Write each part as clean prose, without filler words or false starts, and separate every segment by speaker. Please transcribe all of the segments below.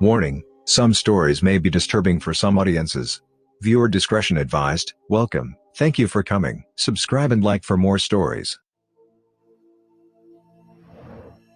Speaker 1: Warning: some stories may be disturbing for some audiences. Viewer discretion advised. Welcome, thank you for coming. Subscribe and like for more stories.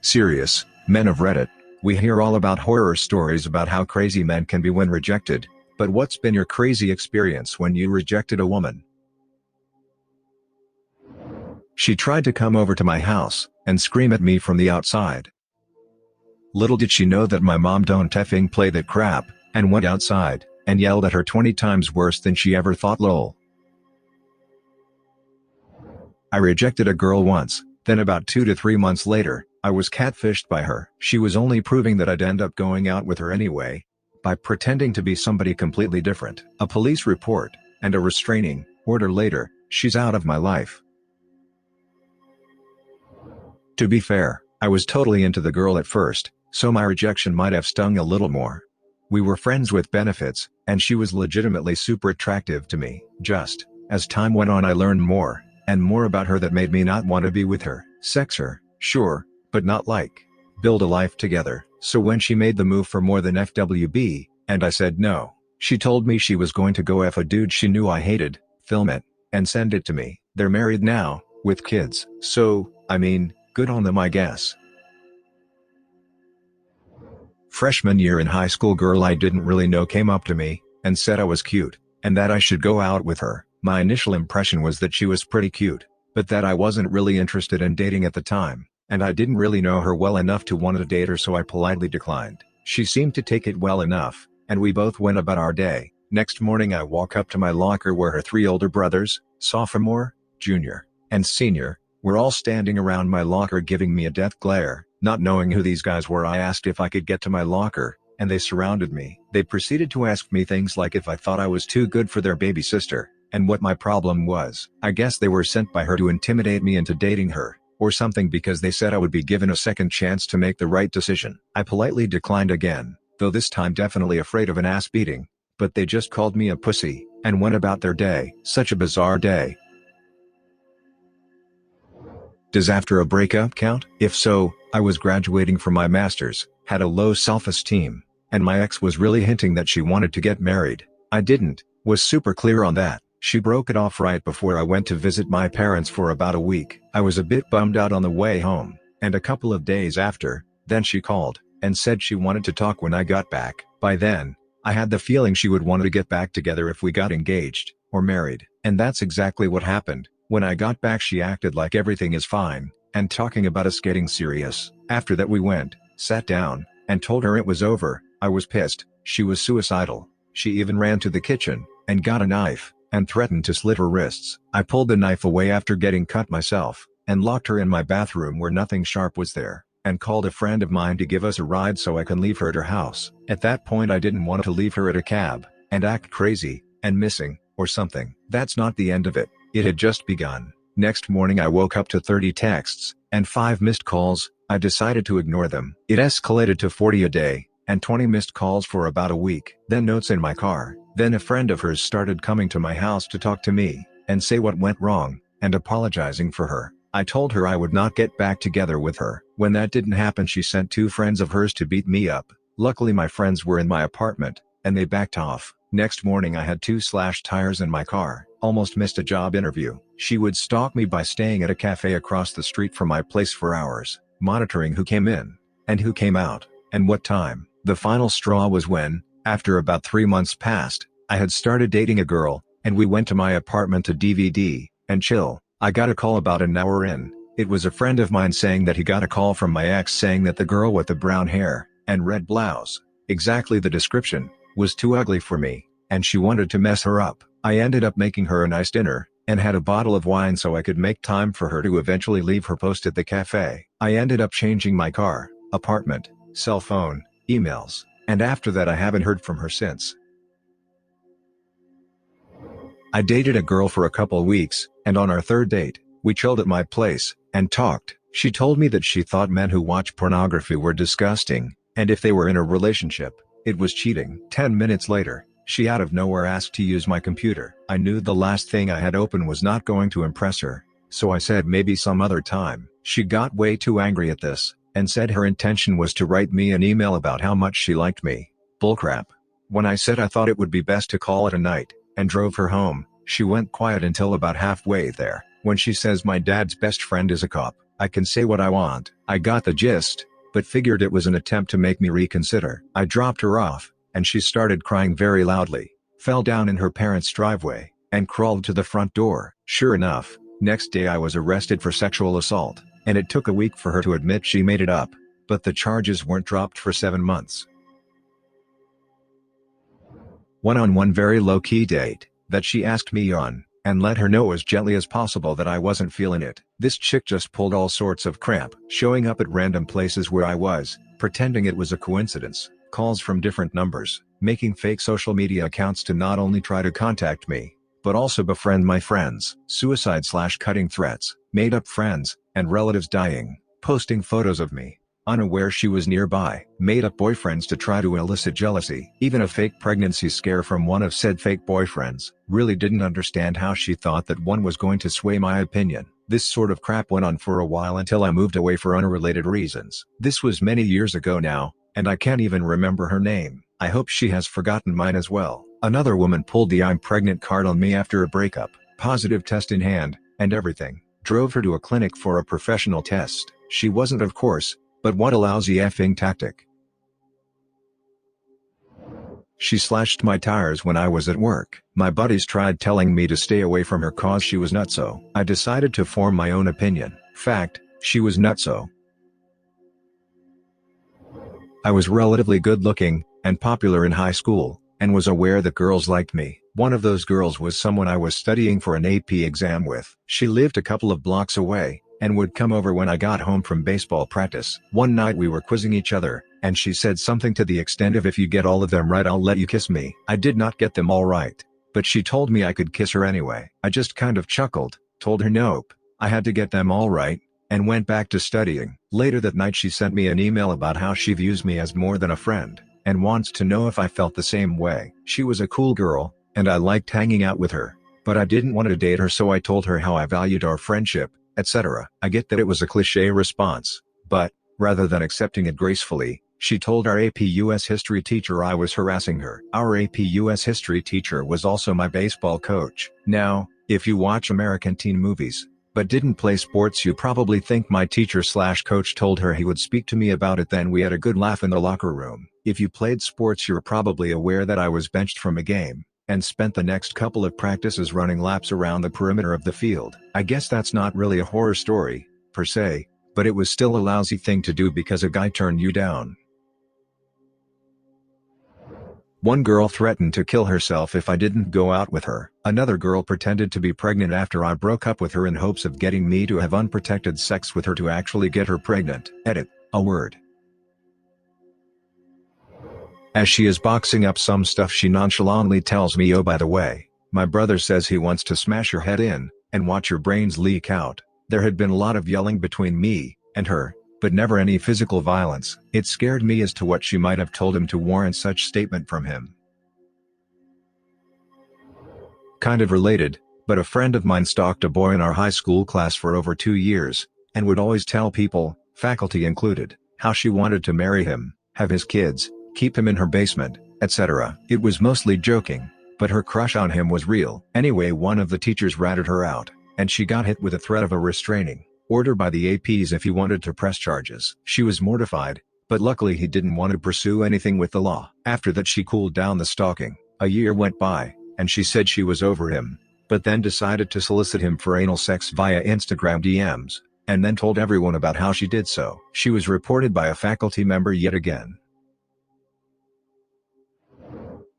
Speaker 1: Serious men of Reddit. We hear all about horror stories about how crazy men can be when rejected, but what's been your crazy experience when you rejected a woman? She tried to come over to my house and scream at me from the outside. Little did she know that my mom don't effing play that crap, and went outside and yelled at her 20 times worse than she ever thought. Lol. I rejected a girl once, then about 2 to 3 months later, I was catfished by her. She was only proving that I'd end up going out with her anyway, by pretending to be somebody completely different. A police report and a restraining order later, she's out of my life. To be fair, I was totally into the girl at first, so my rejection might have stung a little more. We were friends with benefits, and she was legitimately super attractive to me. Just as time went on, I learned more and more about her that made me not want to be with her. Sex her, sure, but not like build a life together. So when she made the move for more than FWB, and I said no, she told me she was going to go F a dude she knew I hated, film it, and send it to me. They're married now, with kids. So, I mean, good on them, I guess. Freshman year in high school, girl I didn't really know came up to me and said I was cute and that I should go out with her. My initial impression was that she was pretty cute, but that I wasn't really interested in dating at the time, and I didn't really know her well enough to want to date her, so I politely declined. She seemed to take it well enough, and we both went about our day. Next morning I walk up to my locker where her 3 older brothers, sophomore, junior, and senior, were all standing around my locker giving me a death glare. Not knowing who these guys were, I asked if I could get to my locker, and they surrounded me. They proceeded to ask me things like if I thought I was too good for their baby sister, and what my problem was. I guess they were sent by her to intimidate me into dating her, or something, because they said I would be given a second chance to make the right decision. I politely declined again, though this time definitely afraid of an ass beating, but they just called me a pussy, and went about their day. Such a bizarre day. Does after a breakup count? If so, I was graduating from my master's, had a low self-esteem, and my ex was really hinting that she wanted to get married. I didn't, was super clear on that. She broke it off right before I went to visit my parents for about a week. I was a bit bummed out on the way home, and a couple of days after, then she called and said she wanted to talk when I got back. By then, I had the feeling she would want to get back together if we got engaged or married, and that's exactly what happened. When I got back, she acted like everything is fine, and talking about us getting serious. After that we went, sat down, and told her it was over. I was pissed. She was suicidal. She even ran to the kitchen, and got a knife, and threatened to slit her wrists. I pulled the knife away after getting cut myself, and locked her in my bathroom where nothing sharp was there, and called a friend of mine to give us a ride so I can leave her at her house. At that point I didn't want to leave her at a cab, and act crazy, and missing, or something. That's not the end of it. It had just begun. Next morning I woke up to 30 texts, and 5 missed calls. I decided to ignore them. It escalated to 40 a day, and 20 missed calls for about a week. Then notes in my car. Then a friend of hers started coming to my house to talk to me, and say what went wrong, and apologizing for her. I told her I would not get back together with her. When that didn't happen, she sent 2 friends of hers to beat me up. Luckily my friends were in my apartment, and they backed off. Next morning I had 2 slashed tires in my car. Almost missed a job interview. She would stalk me by staying at a cafe across the street from my place for hours, monitoring who came in, and who came out, and what time. The final straw was when, after about 3 months passed, I had started dating a girl, and we went to my apartment to DVD and chill. I got a call about an hour in. It was a friend of mine saying that he got a call from my ex saying that the girl with the brown hair and red blouse, exactly the description, was too ugly for me, and she wanted to mess her up. I ended up making her a nice dinner, and had a bottle of wine so I could make time for her to eventually leave her post at the cafe. I ended up changing my car, apartment, cell phone, emails, and after that I haven't heard from her since. I dated a girl for a couple weeks, and on our 3rd date, we chilled at my place, and talked. She told me that she thought men who watch pornography were disgusting, and if they were in a relationship, it was cheating. 10 minutes later, she out of nowhere asked to use my computer. I knew the last thing I had open was not going to impress her, so I said maybe some other time. She got way too angry at this, and said her intention was to write me an email about how much she liked me. Bullcrap. When I said I thought it would be best to call it a night, and drove her home, she went quiet until about halfway there. When she says my dad's best friend is a cop, I can say what I want. I got the gist, but figured it was an attempt to make me reconsider. I dropped her off, and she started crying very loudly, fell down in her parents' driveway, and crawled to the front door. Sure enough, next day I was arrested for sexual assault, and it took a week for her to admit she made it up, but the charges weren't dropped for 7 months. One-on-one very low-key date, that she asked me on, and let her know as gently as possible that I wasn't feeling it. This chick just pulled all sorts of crap, showing up at random places where I was, pretending it was a coincidence, calls from different numbers, making fake social media accounts to not only try to contact me, but also befriend my friends, suicide/cutting threats, made up friends, and relatives dying, posting photos of me, unaware she was nearby, made up boyfriends to try to elicit jealousy. Even a fake pregnancy scare from one of said fake boyfriends. Really didn't understand how she thought that one was going to sway my opinion. This sort of crap went on for a while until I moved away for unrelated reasons. This was many years ago now, and I can't even remember her name. I hope she has forgotten mine as well. Another woman pulled the "I'm pregnant" card on me after a breakup, positive test in hand, and everything. Drove her to a clinic for a professional test. She wasn't, of course, but what a lousy effing tactic. She slashed my tires when I was at work. My buddies tried telling me to stay away from her cause she was nutso. I decided to form my own opinion. Fact, she was nutso. I was relatively good looking, and popular in high school, and was aware that girls liked me. One of those girls was someone I was studying for an AP exam with. She lived a couple of blocks away, and would come over when I got home from baseball practice. One night we were quizzing each other, and she said something to the extent of, "If you get all of them right, I'll let you kiss me." I did not get them all right, but she told me I could kiss her anyway. I just kind of chuckled, told her nope, I had to get them all right, and went back to studying. Later that night she sent me an email about how she views me as more than a friend, and wants to know if I felt the same way. She was a cool girl, and I liked hanging out with her, but I didn't want to date her, so I told her how I valued our friendship, etc. I get that it was a cliché response, but, rather than accepting it gracefully, she told our AP US history teacher I was harassing her. Our AP US history teacher was also my baseball coach. Now, if you watch American teen movies, but didn't play sports, you probably think my teacher/coach told her he would speak to me about it. Then we had a good laugh in the locker room. If you played sports, you're probably aware that I was benched from a game, and spent the next couple of practices running laps around the perimeter of the field. I guess that's not really a horror story, per se, but it was still a lousy thing to do because a guy turned you down. One girl threatened to kill herself if I didn't go out with her. Another girl pretended to be pregnant after I broke up with her in hopes of getting me to have unprotected sex with her to actually get her pregnant. Edit, a word. As she is boxing up some stuff, she nonchalantly tells me, "Oh, by the way, my brother says he wants to smash your head in, and watch your brains leak out." There had been a lot of yelling between me and her, but never any physical violence. It scared me as to what she might have told him to warrant such statement from him. Kind of related, but a friend of mine stalked a boy in our high school class for over 2 years, and would always tell people, faculty included, how she wanted to marry him, have his kids, keep him in her basement, etc. It was mostly joking, but her crush on him was real. Anyway, one of the teachers ratted her out, and she got hit with a threat of a restraining order by the APs if he wanted to press charges. She was mortified, but luckily he didn't want to pursue anything with the law. After that she cooled down the stalking. A year went by, and she said she was over him, but then decided to solicit him for anal sex via Instagram DMs, and then told everyone about how she did so. She was reported by a faculty member yet again.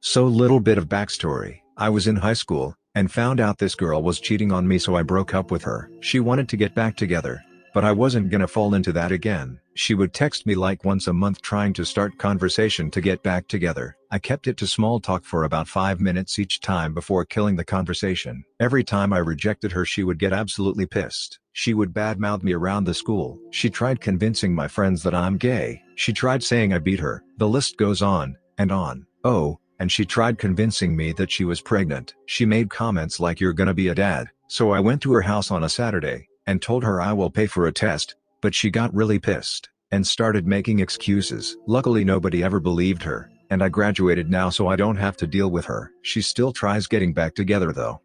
Speaker 1: So, little bit of backstory. I was in high school, and found out this girl was cheating on me, so I broke up with her. She wanted to get back together, but I wasn't gonna fall into that again. She would text me like once a month trying to start conversation to get back together. I kept it to small talk for about 5 minutes each time before killing the conversation. Every time I rejected her, she would get absolutely pissed. She would badmouth me around the school. She tried convincing my friends that I'm gay. She tried saying I beat her. The list goes on, and on. Oh, and she tried convincing me that she was pregnant. She made comments like, "You're gonna be a dad." So I went to her house on a Saturday, and told her I will pay for a test, but she got really pissed. and started making excuses. Luckily nobody ever believed her, and I graduated now so I don't have to deal with her. She still tries getting back together though.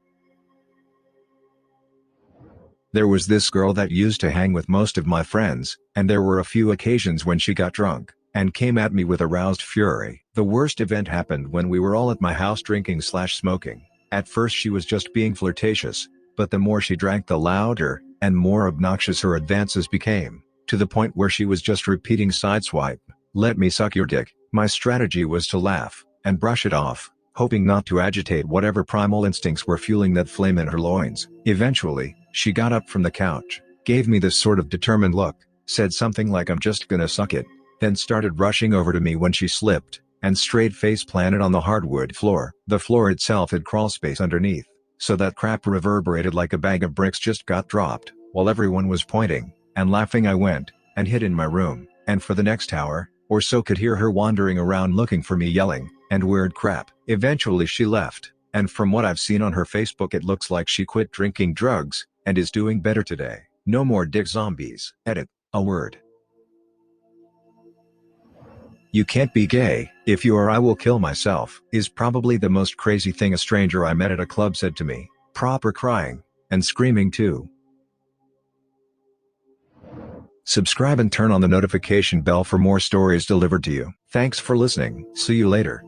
Speaker 1: There was this girl that used to hang with most of my friends, and there were a few occasions when she got drunk, and came at me with aroused fury. The worst event happened when we were all at my house drinking/smoking. At first she was just being flirtatious, but the more she drank the louder, and more obnoxious her advances became, to the point where she was just repeating sideswipe, "Let me suck your dick." My strategy was to laugh, and brush it off, hoping not to agitate whatever primal instincts were fueling that flame in her loins. Eventually, she got up from the couch, gave me this sort of determined look, said something like "I'm just gonna suck it," then started rushing over to me when she slipped, and straight face planted on the hardwood floor. The floor itself had crawl space underneath, so that crap reverberated like a bag of bricks just got dropped. While everyone was pointing and laughing, I went and hid in my room, and for the next hour or so could hear her wandering around looking for me, yelling and weird crap. Eventually she left, and from what I've seen on her Facebook it looks like she quit drinking drugs and is doing better today. No more dick zombies. Edit. A word. "You can't be gay. If you are, I will kill myself," is probably the most crazy thing a stranger I met at a club said to me. Proper crying and screaming too. Subscribe and turn on the notification bell for more stories delivered to you. Thanks for listening. See you later.